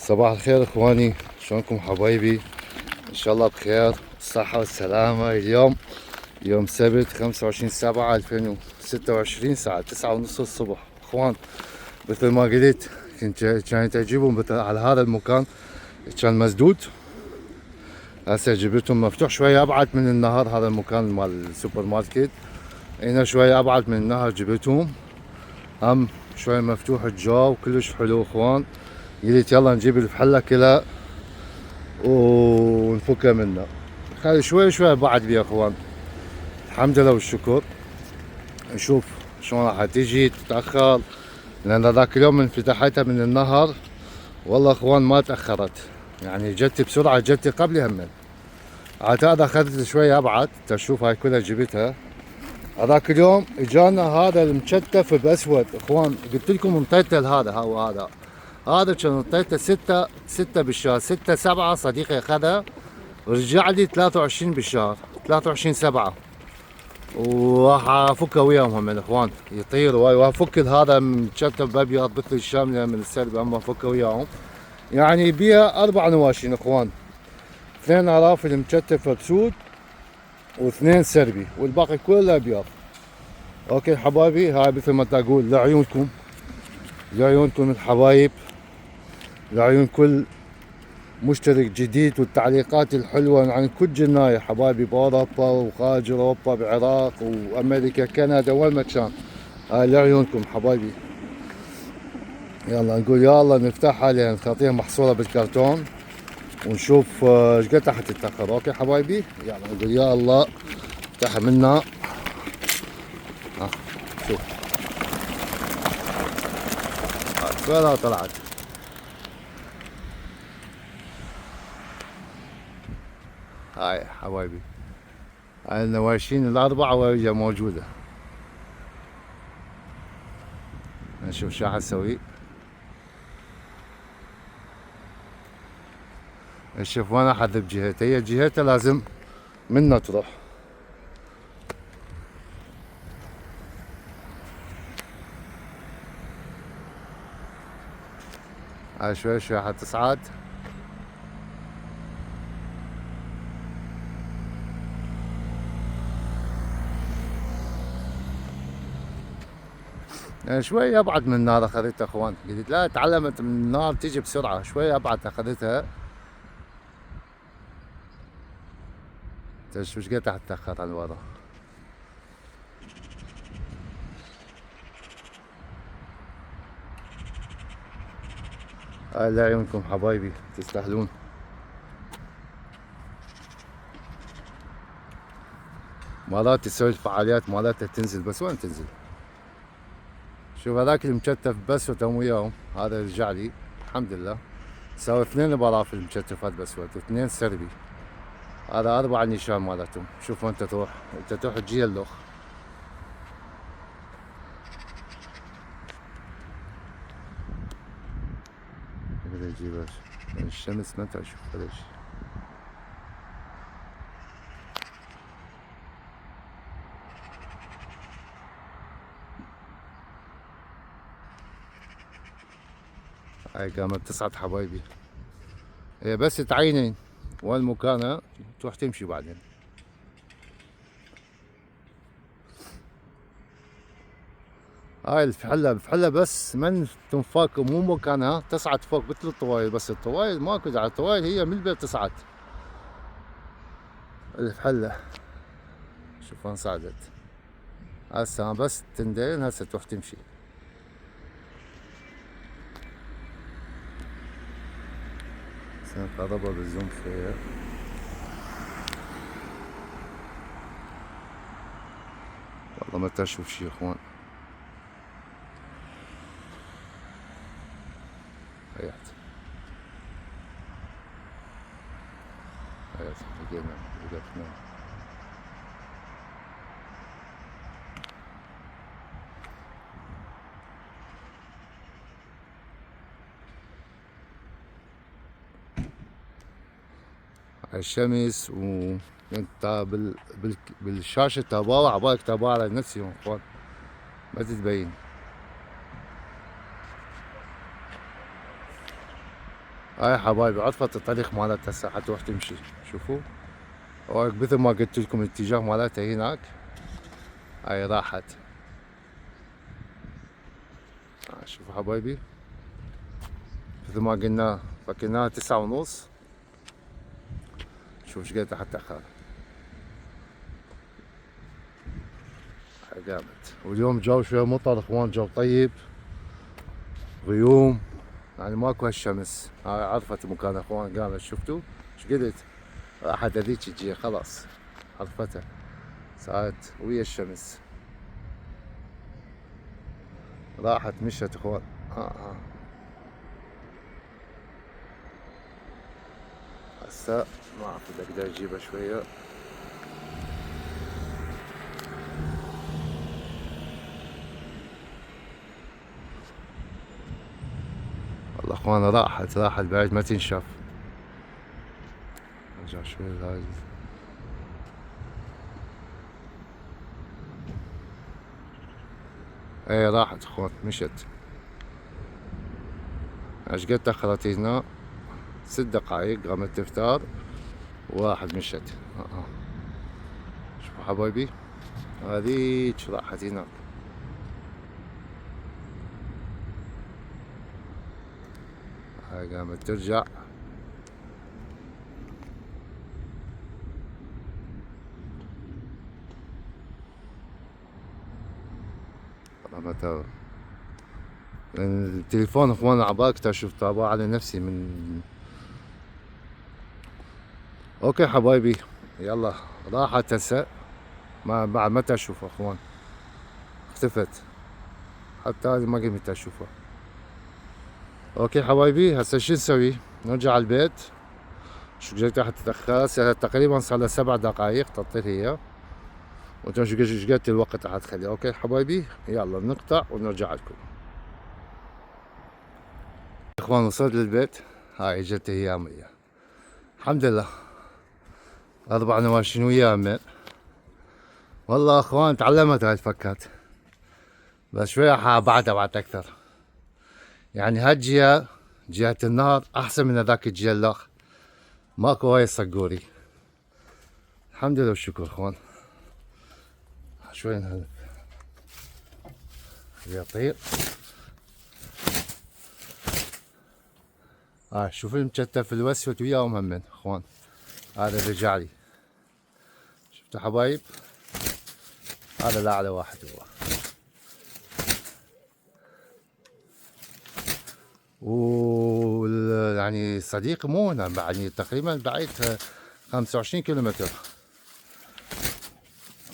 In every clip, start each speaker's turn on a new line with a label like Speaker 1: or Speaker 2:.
Speaker 1: صباح الخير اخواني، شلونكم حبايبي؟ ان شاء الله بخير الصحة والسلامة. اليوم يوم سبت 25/7/2026 الساعة 9:30 الصبح. اخوان مثل ما قلت كانت اجيبهم على هذا المكان كان مسدود، هسه جبتهم مفتوح شوية ابعد من النهر. هذا المكان مال السوبر ماركت هنا شوية ابعد من النهر جبتهم، هم شوية مفتوح الجو كلش حلو. اخوان قلت يلا نجيب الفحلة كلها ونفكها منه، خلي شوي شوي بعد بيا اخوان. الحمد لله والشكر. نشوف شلون راح تجي تتأخر، لان ذاك اليوم من فتحتها من النهر والله اخوان ما تأخرت، يعني جتي بسرعة، جتي قبلي همين. عاد هذا اخذت شوي ابعد تشوف، هاي كلها جبتها. هذاك اليوم اجانا هذا المشتف باسود اخوان، قلت لكم انطيته هذا هو هذا كان انطيته ستة بالشهر، 6/7 صديقي اخذها ورجع لي 23 بالشهر، 23/7. وراح افكها وياهم هم الاخوان يطير وافك هذا مشتف ابيض مثل الشامله من السلب، هم افكها وياهم. يعني بيها 4 نواشين اخوان، 2 اراف المشتف بسود و2 سربي والباقي كله ابيض. اوكي حبايبي، هاي مثل ما تقول لعيونكم، لعيونكم الحبايب، لعيون كل مشترك جديد، والتعليقات الحلوة عن كل جناية حبايبي بأوروبا وخارج أوروبا، بعراق وأمريكا كندا وين ما كان. هاي لعيونكم حبايبي. يلا نقول يلا نفتحها لين نخطيها محصورة بالكرتون ونشوف ايش قد راح تتأخر. اوكي حبايبي، يلا نقول يا الله افتحها منا. شوف وين طلعت. هاي حبايبي، هاي النواشين الأربعة وهي موجودة. نشوف شو راح نسوي. شوف وين احذف جهتها، هي جهتها لازم منها تروح. هاي شوي شوي حتصعد. يعني شوي ابعد من النار اخذتها اخوان، قلت لا تعلمت من النار تيجي بسرعة، شوي ابعد اخذتها. شوف ايش قد راح تتأخر عن ورا. هاي لعيونكم حبايبي، تستاهلون. مرات تسوي الفعاليات مالتها تنزل، بس وين تنزل. شوف هذاك المكتف بس وتم وياهم، هذا رجع لي الحمد لله. سوى 2 براف المكتفات باسود و2 سربي. هذا 4 نيشان مالتهم. شوف وين تروح، انت تروح تجي اللخ. اقدر اجيب الشمس ما اشوف ولا شيء. هاي قامت تصعد حبايبي، هي بس تعينين وين مكانها تروح تمشي بعدين. هاي الفحلة بس من تنفاك مو مكانها تصعد فوق مثل الطوايل، بس الطوايل ماكو داعي، الطوايل هي من البيت تصعد. الفحلة شوف وين صعدت، هسه بس تندين هسه تروح تمشي. سنقربها بالزوم شوية. والله ما تشوف شي اخوان. هيات هيات لقينا وقفنا. هاي الشمس انت بالشاشة تباوع عبالك تباوع على نفسي اخوان، ما تتبين. هاي حبايبي عرفت الطريق مالتها هسه حتروح تمشي. شوفوا مثل ما قلت لكم الاتجاه مالتها هناك. هاي راحت. شوفوا حبايبي مثل ما قلنا فكرناها 9:30. شوف ايش قد راح تأخر. قامت. واليوم جو شوية مطر اخوان، جو طيب، غيوم، يعني ماكو هالشمس. هاي عرفت المكان اخوان. قامت شفتوا ايش قلت؟ راحت هذيك تجي خلاص، عرفتها صارت ويا الشمس، راحت مشت اخوان. هسه ما اعرف اذا اقدر اجيبها شوية. والله اخوان راحت بعد ما تنشاف. ارجع شوي هاي. ايه راحت اخوان مشت. ايش قد تأخرت هنا؟ 6 دقايق قامت تفتار وواحد مشت. شوفوا حبايبي هذيك راحت هناك. هاي قامت ترجع. قامت التليفون اخوان عبالك اشوف طابع على نفسي من. اوكي حبايبي يلا راحت هسه. ما بعد متى اشوفها اخوان، اختفت، حتى هذه ما قمت اشوفها. اوكي حبايبي هسه شو نسوي؟ نرجع البيت. شو قد راح تتأخر تقريبا صار لها 7 دقايق تطير هي. وانتم شو قد الوقت راح تخلي. اوكي حبايبي يلا نقطع ونرجع لكم. اخوان وصلت للبيت. هاي اجت ايام هي الحمد لله 4 نواشين ويا امين. والله اخوان تعلمت هاي الفكات، بس شوية بعد اكثر. يعني هالجهة جهة النهر احسن من هذاك الجهة الاخ، ماكو هاي الصقوري. الحمد لله والشكر اخوان. شوي نهلب يطير. شوف المكتف الوسوت وياهم همين اخوان. هذا رجع لي. شفتوا حبايب؟ هذا الاعلى واحد هو. يعني صديق مو هنا يعني تقريبا بعيد 25 كيلومتر.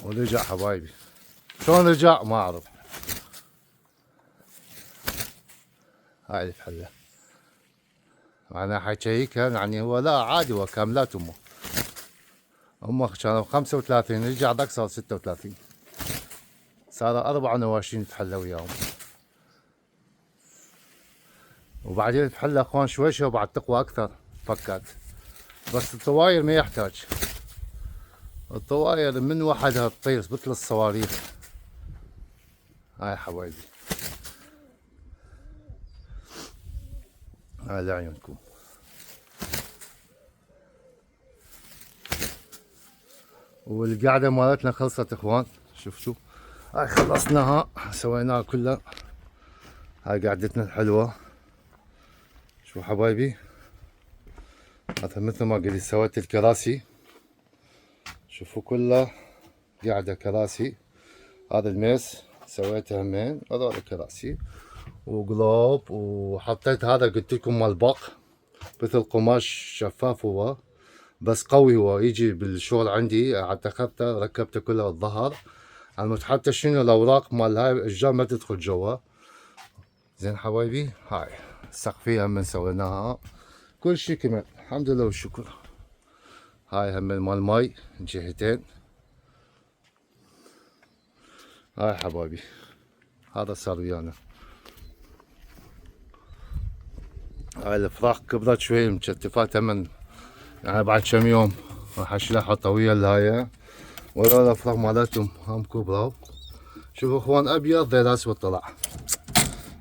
Speaker 1: ورجع حبايبي. شلون رجع ما اعرف. هاي الفحلة انا حكيكها يعني هو لا عادي هو كاملات هم كانوا 35 رجع ذاك صار 36 صار 4 نواشين فحلة وياهم. وبعدين الفحلة اخوان شوي بعد تقوى اكثر فكات، بس الطواير ما يحتاج. الطواير من وحدها تطير مثل الصواريخ. هاي حبايبي هاي لعيونكم. والقعدة مالتنا خلصت اخوان. شفتوا هاي خلصناها سويناها كلها. هاي قعدتنا الحلوة. شوفوا حبايبي هذا مثل ما قلت سويت الكراسي. شوفوا كلها قاعدة كراسي. هذا الميس سويته همين. هذول الكراسي وقلوب. وحطيت هذا قلت لكم مال بق مثل قماش شفاف هو بس قوي هو يجي بالشغل عندي. اعتقدته ركبته كله الظهر على حتى شنو الاوراق مال هاي الاشجار ما تدخل جوا. زين حبايبي هاي السقفية هم سويناها كل شي كمل الحمد لله والشكر. هاي هم مال ماي جهتين. هاي حبايبي هذا صار ويانا. هاي الفراخ كبرت شوي مكتفات هم يعني بعد كم يوم راح اشيلها احطها ويا الهاية. ولا الفراخ مالتهم هم كبروا. شوفوا اخوان ابيض ذي اسود طلع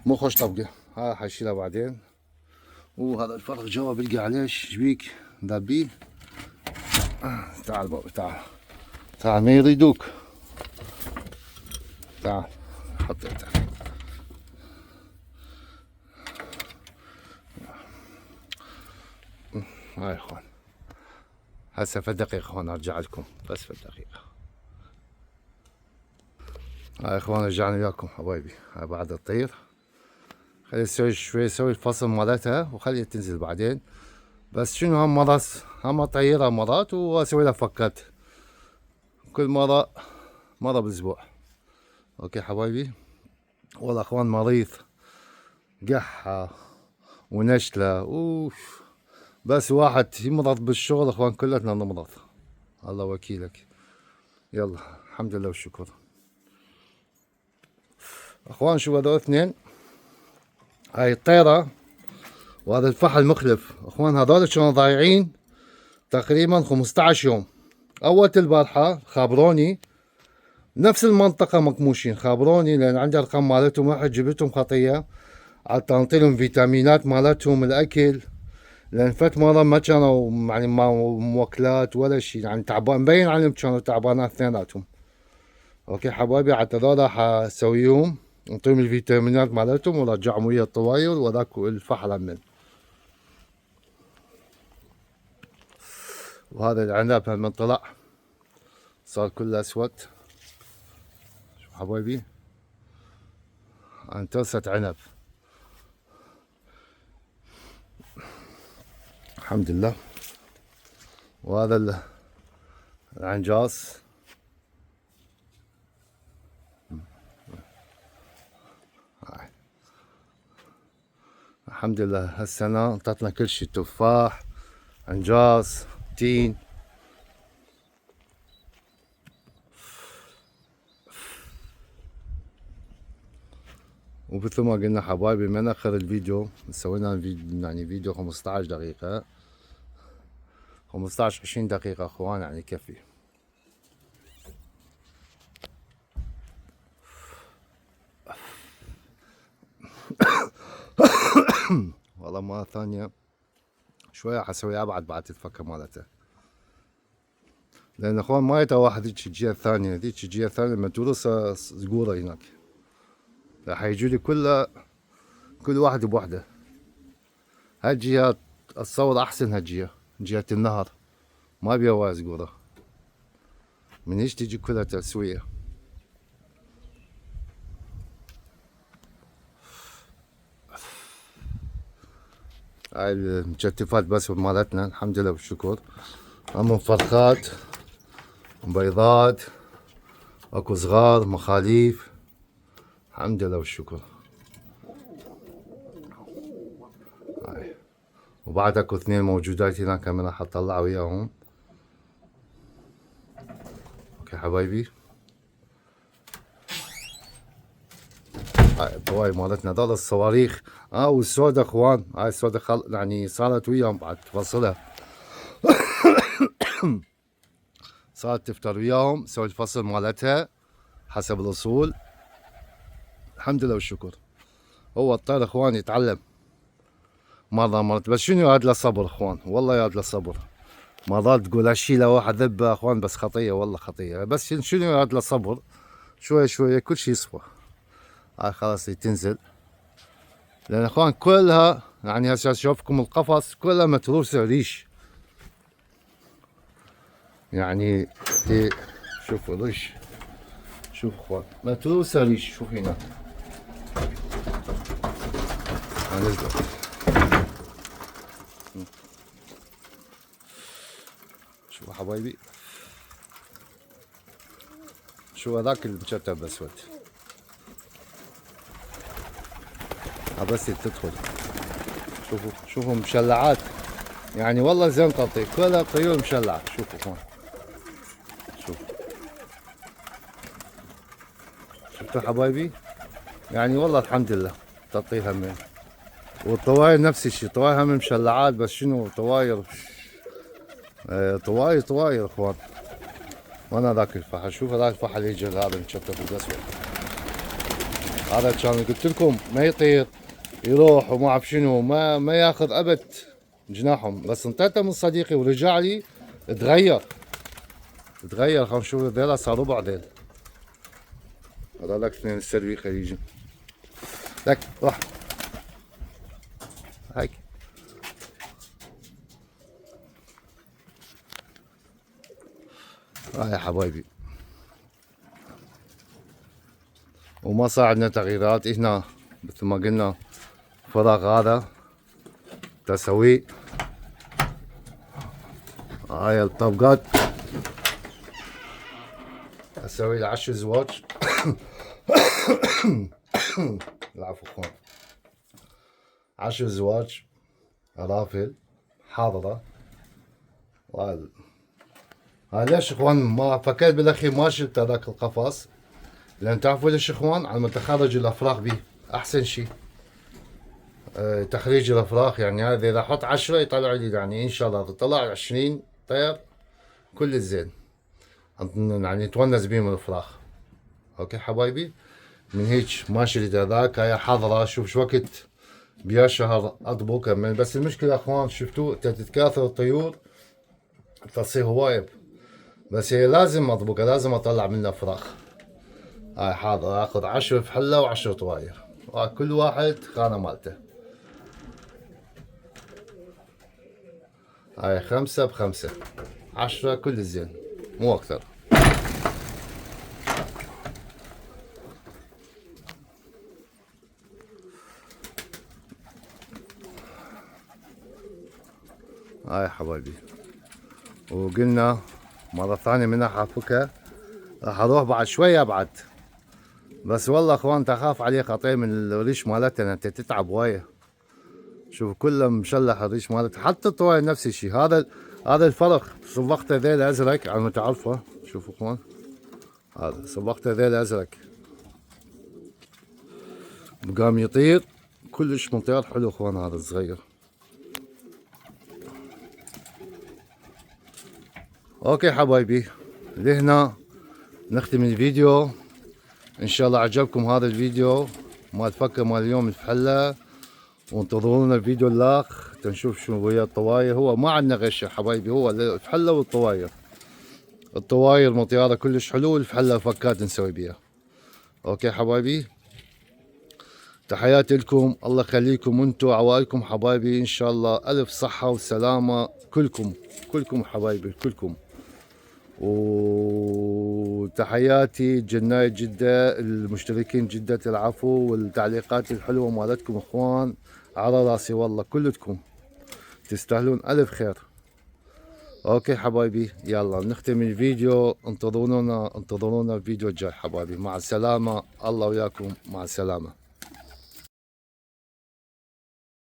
Speaker 1: مو خوش طبقة. هاي حشيلها بعدين وهذا الفرخ جوا بلقى عليه شبيك دابيه. تعال بابا تعال تعال ما يريدوك. تعال حطيته. هاي اخوان هسه في دقيقة اخوان ارجع لكم بس في دقيقة. هاي اخوان رجعنا وياكم حبايبي. هاي بعد تطير خلي تسوي شوي سوي الفصل مالتها وخليها تنزل بعدين. بس شنو هم مرات هم اطيرها مرات واسوي لها فكات كل مرة بالاسبوع. اوكي حبايبي. والله اخوان مريض قحة ونشلة اوف. بس واحد يمرض بالشغل اخوان كلتنا نمرض. الله وكيلك. يلا الحمد لله والشكر. اخوان شو هذول اثنين. هاي الطيرة وهذا الفحل مخلف اخوان. هذول كانوا ضايعين تقريبا 15 يوم. اول البارحة خابروني نفس المنطقة مقموشين خابروني لان عندي ارقام مالتهم. واحد جبتهم خطية عطانتلهم فيتامينات مالتهم الاكل لان فت مرة ما كانوا يعني ما موكلات ولا شيء يعني تعبان مبين عليهم كانوا تعبانات اثنيناتهم. اوكي حبايبي حتى ذولا حسويهم نعطيهم الفيتامينات مالتهم ورجعهم ويا الطواير وذاك الفحل من. وهذا العنب من طلع صار كله اسود. شوف حبايبي انترست عنب الحمد لله. وهذا العنجاص الحمد لله. هالسنة انطتنا كل شيء تفاح عنجاص تين. ومثل ما قلنا حبايبي ما نأخر الفيديو. سوينا يعني فيديو 15 دقيقة 15 20 دقيقة اخوان يعني يكفي. والله مرة ثانية شوية حسوي ابعد بعد الفكة مالته لان اخوان ما يتا واحد ذيك الجهة الثانية. ذيك الجهة الثانية لما تورس صقورة هناك راح يجولي كل واحد بوحده. هالجهة اتصور احسن هالجهة جهة النهر ما بيها وايد صقورة من هيش تجي كلها تسوية. هاي المجتفات بس مالتنا الحمد لله والشكر. اما فرخات بيضات اكو صغار مخاليف الحمد لله والشكر. هاي وبعد اكو اثنين موجودات هناك من راح اطلع وياهم. اوكي حبايبي. هاي الطواي مالتنا ضل الصواريخ والسودا اخوان. هاي السودا يعني صارت وياهم بعد تفصلها. صارت تفتر وياهم سوي الفصل مالتها حسب الاصول الحمد لله والشكر. هو الطير اخوان يتعلم مرات بس شنو هاد له صبر اخوان. والله هاد له صبر. مرات تقول هالشي لو واحد ذبه اخوان بس خطيه والله خطيه. بس شنو هاد له صبر شوي شوي كل شي يصفى. هاي خلاص تنزل لان اخوان كلها يعني هسه اشوفكم القفص كلها متروسه ريش يعني شوفوا ريش. شوف اخوان متروسه ريش. شوف هنا نزلت شوفوا حبايبي. شو هذاك المشتب اسود بس تدخل. شوفوا مشلعات يعني والله زين تطير كلها طيور مشلعة. شوفوا هون شفتوا حبايبي يعني والله الحمد لله تطير همين. والطواير نفس الشيء طواير هم مشلعات بس شنو طواير طواير اخوان. وانا ذاك الفحل شوف هذاك الفحل يجي هذا المشتت الاسود هذا كان قلت لكم ما يطير يروح وما اعرف شنو، ما ياخذ ابد جناحهم. بس انطيته من صديقي ورجع لي تغير. خلينا نشوف ذيلا صاروا ربع ذيل. هذولك اثنين السربي خليجي. لك روح هيك. يا حبايبي، وما صار عندنا تغييرات هنا مثل ما قلنا. فراغ هذا تسويه. هاي الطبقات اسوي له 10 زواج. العفو اخوان. 10 زواج رافل حاضرة. هاي ليش اخوان ما فكرت بالاخير ما شلت هذاك القفص؟ لان تعرفوا ليش اخوان؟ على ما تخرج الافراخ به احسن شيء. تخريج الافراخ يعني هذا اذا احط 10 يطلع لي يعني ان شاء الله طلع 20 طير كل الزين. يعني نتونس بيهم الفراخ. اوكي حبايبي، من هيك ما شلت هذاك. هاي حاضرة. شوف شو وقت بيا شهر اطبخ كمل. بس المشكلة اخوان شفتوا تتكاثر الطيور تصير هواية. بس هي لازم اطبخها، لازم اطلع منها فراخ. هاي حاضر اخذ 10 فحلة و10 طواير، كل واحد خانة مالته. هاي 5 ب5، 10 كل الزين مو اكثر. هاي حبايبي، وقلنا مرة ثانية من حافكها راح اروح بعد شوية ابعد. بس والله اخوان تخاف عليه خطير من الريش مالتها، انت تتعب وايه. شوف كله مشلح الريش مالتها، حتى الطواير نفس الشيء. هذا الفرق. صبغته ذيل ازرق على ما تعرفه. شوفوا اخوان، هذا صبغته ذيل ازرق قام يطير كلش مطير حلو اخوان. هذا الصغير. اوكي حبايبي، لهنا نختم الفيديو. ان شاء الله عجبكم هذا الفيديو مال فكه مال اليوم الفحله. وانتظرونا الفيديو الاخ تنشوف شو ويا الطواير. هو ما عندنا غير شيء حبايبي، هو الفحله والطواير. الطواير مطياره كلش حلو، والفحله فكات نسوي بيها. اوكي حبايبي، تحياتي لكم. الله يخليكم انتم وعوائلكم حبايبي. ان شاء الله الف صحه وسلامه كلكم حبايبي كلكم. وتحياتي جناية جدة، المشتركين جدة العفو، والتعليقات الحلوة مالتكم اخوان على راسي والله كلكم تستاهلون الف خير. اوكي حبايبي، يلا نختم الفيديو. انتظرونا الفيديو الجاي حبايبي. مع السلامة، الله وياكم، مع السلامة.